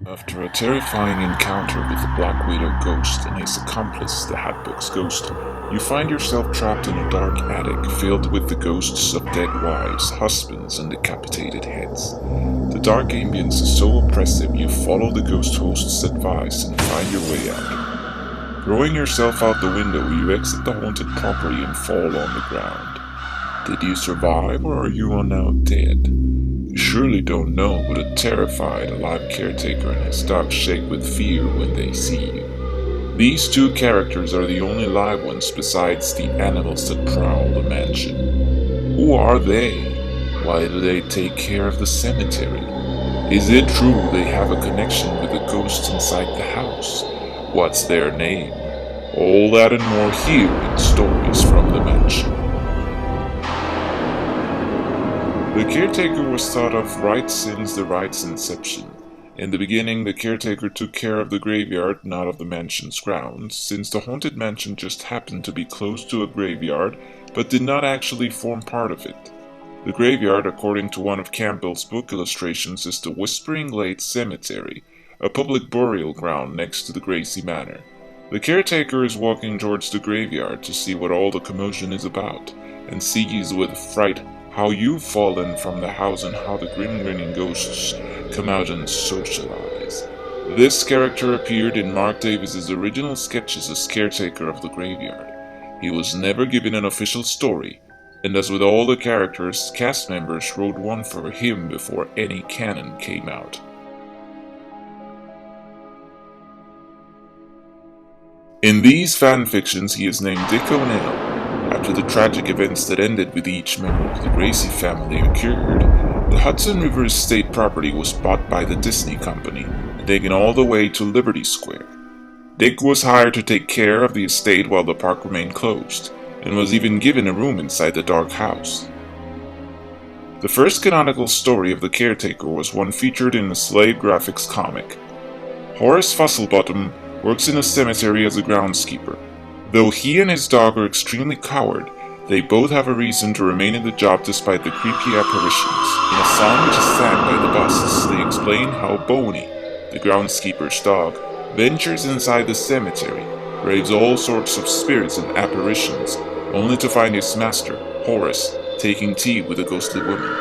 After a terrifying encounter with the Black Widow ghost and his accomplice, the Hatbox Ghost, you find yourself trapped in a dark attic filled with the ghosts of dead wives, husbands, and decapitated heads. The dark ambience is so oppressive you follow the ghost host's advice and find your way out. Throwing yourself out the window, you exit the haunted property and fall on the ground. Did you survive, or are you now dead? You surely don't know what a terrified, alive caretaker and his dog shake with fear when they see you. These two characters are the only live ones besides the animals that prowl the mansion. Who are they? Why do they take care of the cemetery? Is it true they have a connection with the ghosts inside the house? What's their name? All that and more here in Stories from the Mansion. The caretaker was thought of right since the right's inception. In the beginning, the caretaker took care of the graveyard, not of the mansion's grounds, since the haunted mansion just happened to be close to a graveyard, but did not actually form part of it. The graveyard, according to one of Campbell's book illustrations, is the Whispering Glade Cemetery, a public burial ground next to the Gracey Manor. The caretaker is walking towards the graveyard to see what all the commotion is about, and sees with fright how you've fallen from the house and how the grinning ghosts come out and socialize. This character appeared in Mark Davis's original sketches as caretaker of the graveyard. He was never given an official story, and as with all the characters, cast members wrote one for him before any canon came out. In these fanfictions, he is named Dick O'Neill. After the tragic events that ended with each member of the Gracey family occurred, the Hudson River Estate property was bought by the Disney Company and taken all the way to Liberty Square. Dick was hired to take care of the estate while the park remained closed, and was even given a room inside the dark house. The first canonical story of the caretaker was one featured in a Slade Graphics comic. Horace Fusslebottom works in a cemetery as a groundskeeper. Though he and his dog are extremely coward, they both have a reason to remain in the job despite the creepy apparitions. In a song which is sang by the Busts, they explain how Boney, the groundskeeper's dog, ventures inside the cemetery, braves all sorts of spirits and apparitions, only to find his master, Horace, taking tea with a ghostly woman.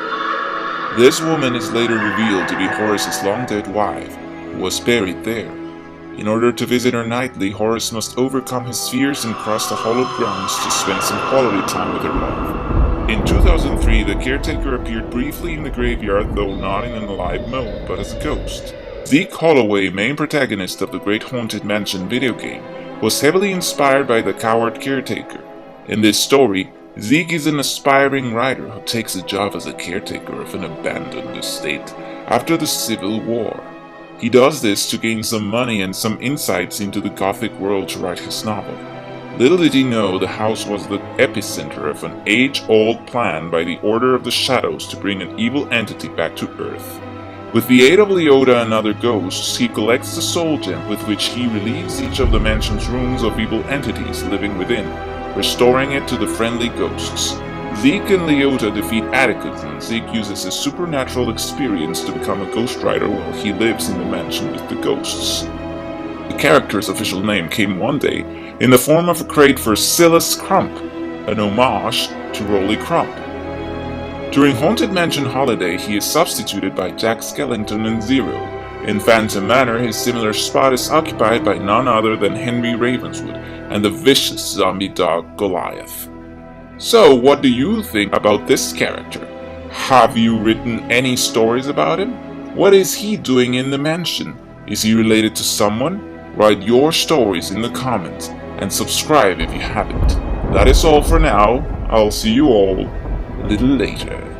This woman is later revealed to be Horace's long-dead wife, who was buried there. In order to visit her nightly, Horace must overcome his fears and cross the hallowed grounds to spend some quality time with her love. In 2003, the caretaker appeared briefly in the graveyard, though not in an alive mode, but as a ghost. Zeke Holloway, main protagonist of the Great Haunted Mansion video game, was heavily inspired by the coward caretaker. In this story, Zeke is an aspiring writer who takes a job as a caretaker of an abandoned estate after the Civil War. He does this to gain some money and some insights into the Gothic world to write his novel. Little did he know the house was the epicenter of an age-old plan by the Order of the Shadows to bring an evil entity back to Earth. With the aid of Leota and other ghosts, he collects the soul gem with which he relieves each of the mansion's rooms of evil entities living within, restoring it to the friendly ghosts. Zeke and Leota defeat Atticus, and Zeke uses his supernatural experience to become a ghostwriter while he lives in the mansion with the ghosts. The character's official name came one day in the form of a crate for Silas Crump, an homage to Rolly Crump. During Haunted Mansion Holiday, he is substituted by Jack Skellington and Zero. In Phantom Manor, his similar spot is occupied by none other than Henry Ravenswood and the vicious zombie dog Goliath. So, what do you think about this character? Have you written any stories about him? What is he doing in the mansion? Is he related to someone? Write your stories in the comments and subscribe if you haven't. That is all for now. I'll see you all a little later.